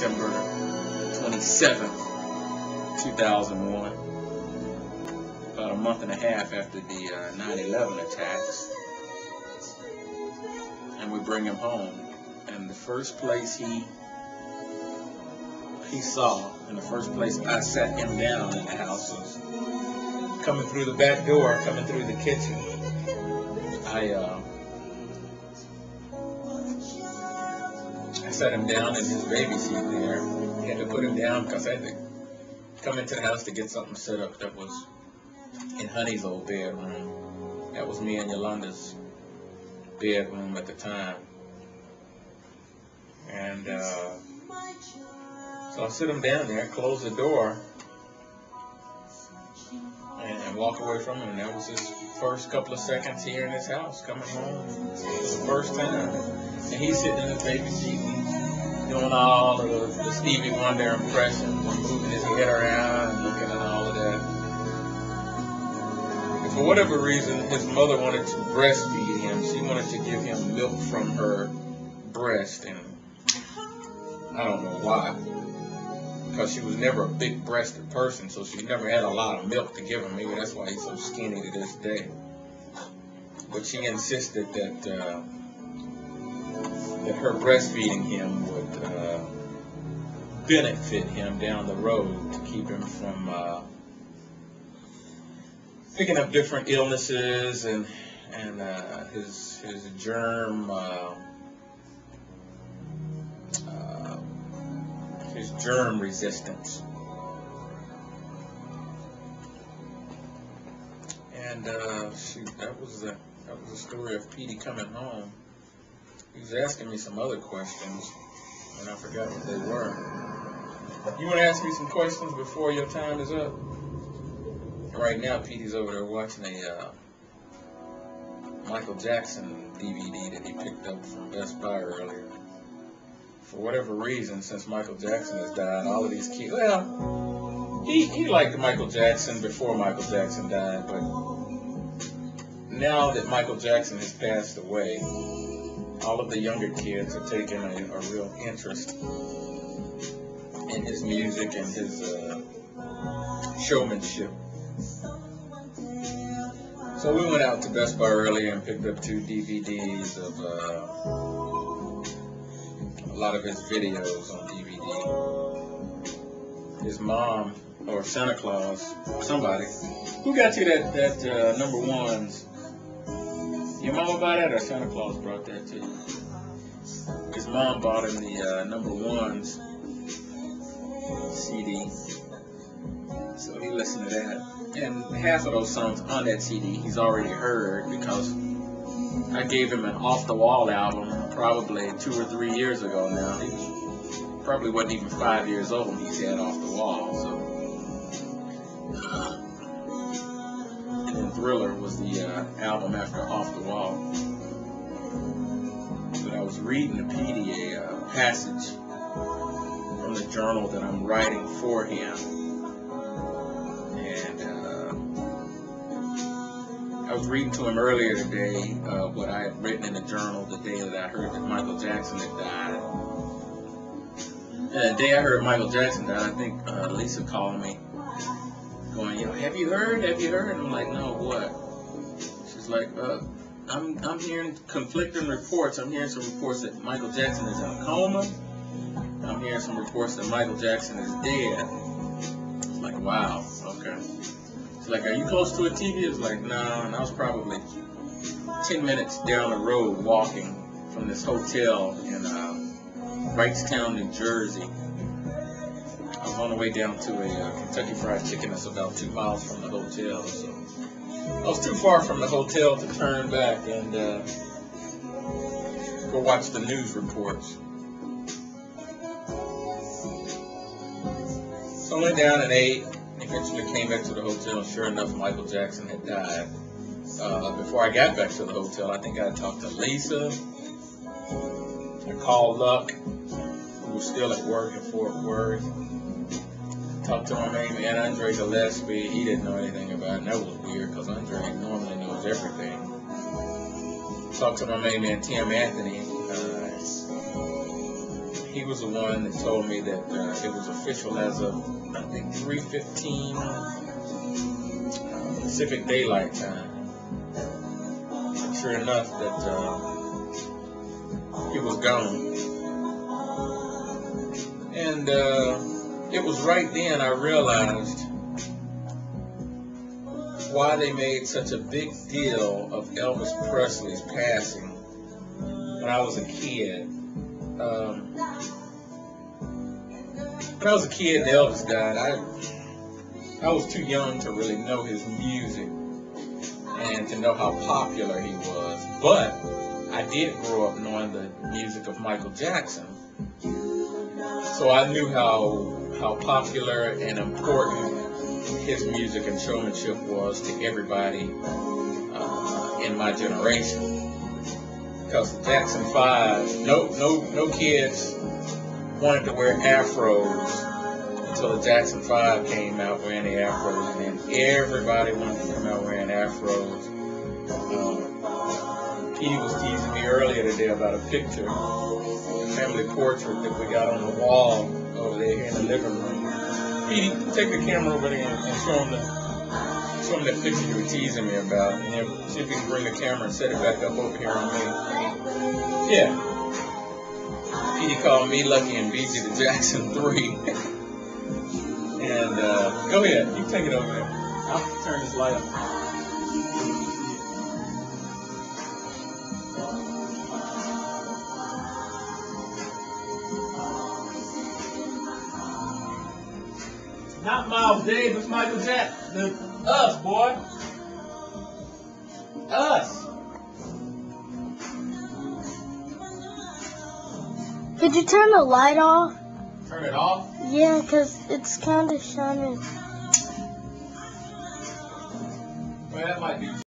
December 27th, 2001, about a month and a half after the 9/11 attacks, and we bring him home, and the first place he saw, and the first place I sat him down in the house was coming through the back door, coming through the kitchen. I sat him down in his baby seat there. I had to put him down because I had to come into the house to get something set up that was in Honey's old bedroom. That was me and Yolanda's bedroom at the time. And so I sit him down there, close the door, and walk away from him. And that was his first couple of seconds here in his house, coming home for the first time. And he's sitting in his baby seat, doing all of the Stevie Wonder impressions, and moving his head around and looking at all of that. And for whatever reason, his mother wanted to breastfeed him. She wanted to give him milk from her breast, and I don't know why. Because she was never a big-breasted person, so she never had a lot of milk to give him. Maybe that's why he's so skinny to this day. But she insisted that her breastfeeding him would benefit him down the road to keep him from picking up different illnesses and his germ resistance. And that was the story of Petey coming home. He was asking me some other questions, and I forgot what they were. You want to ask me some questions before your time is up? Right now, Petey's over there watching a Michael Jackson DVD that he picked up from Best Buy earlier. For whatever reason, since Michael Jackson has died, all of these kids, well, he liked Michael Jackson before Michael Jackson died, but now that Michael Jackson has passed away, all of the younger kids are taking a real interest in his music and his showmanship. So we went out to Best Buy earlier and picked up 2 DVDs of a lot of his videos on DVD. His mom, or Santa Claus, somebody, who got you that number ones? Your mama bought that, or Santa Claus brought that to you? His mom bought him the number ones CD, so he listened to that. And half of those songs on that CD he's already heard, because I gave him an Off the Wall album probably 2 or 3 years ago now. He probably wasn't even 5 years old when he had Off the Wall. So, and then Thriller was the album after Off the Wall. But I was reading to Petey a passage from the journal that I'm writing for him. I was reading to him earlier today what I had written in the journal the day that I heard that Michael Jackson had died. And the day I heard Michael Jackson died, I think Lisa called me going, have you heard? Have you heard? And I'm like, no, what? She's like, I'm hearing conflicting reports. I'm hearing some reports that Michael Jackson is in a coma. I'm hearing some reports that Michael Jackson is dead. It's like, wow, okay. It's like, are you close to a TV? It's like, nah, and I was probably 10 minutes down the road walking from this hotel in Wrightstown, New Jersey. I was on the way down to a Kentucky Fried Chicken that's about 2 miles from the hotel. So I was too far from the hotel to turn back and go watch the news reports. So I went down and ate. Eventually came back to the hotel, and sure enough, Michael Jackson had died. Before I got back to the hotel, I think I talked to Lisa. I called Luck, who was still at work in Fort Worth. Talked to my main man, Andre Gillespie. He didn't know anything about it, and that was weird, because Andre normally knows everything. Talked to my main man, Tim Anthony. he was the one that told me that it was official as of, I think, 3:15 Pacific Daylight Time. And sure enough, that he was gone. And it was right then I realized why they made such a big deal of Elvis Presley's passing when I was a kid. When I was a kid and Elvis died, I was too young to really know his music and to know how popular he was. But I did grow up knowing the music of Michael Jackson. So I knew how popular and important his music and showmanship was to everybody in my generation. Because the Jackson 5, no kids wanted to wear afros until the Jackson 5 came out wearing the afros, and then everybody wanted to come out wearing afros. Petey was teasing me earlier today about a picture, a family portrait that we got on the wall over there here in the living room. Petey, take the camera over there and show him that picture you were teasing me about, and then see if you can bring the camera and set it back up over here on me. Yeah. Petey called me Lucky and BG the Jackson 3. And go ahead, you can take it over there. I'll turn this light up. Not Miles Davis, Michael Jackson. Us, boy. Us. Could you turn the light off? Turn it off? Yeah, because it's kind of shining. Well, that might be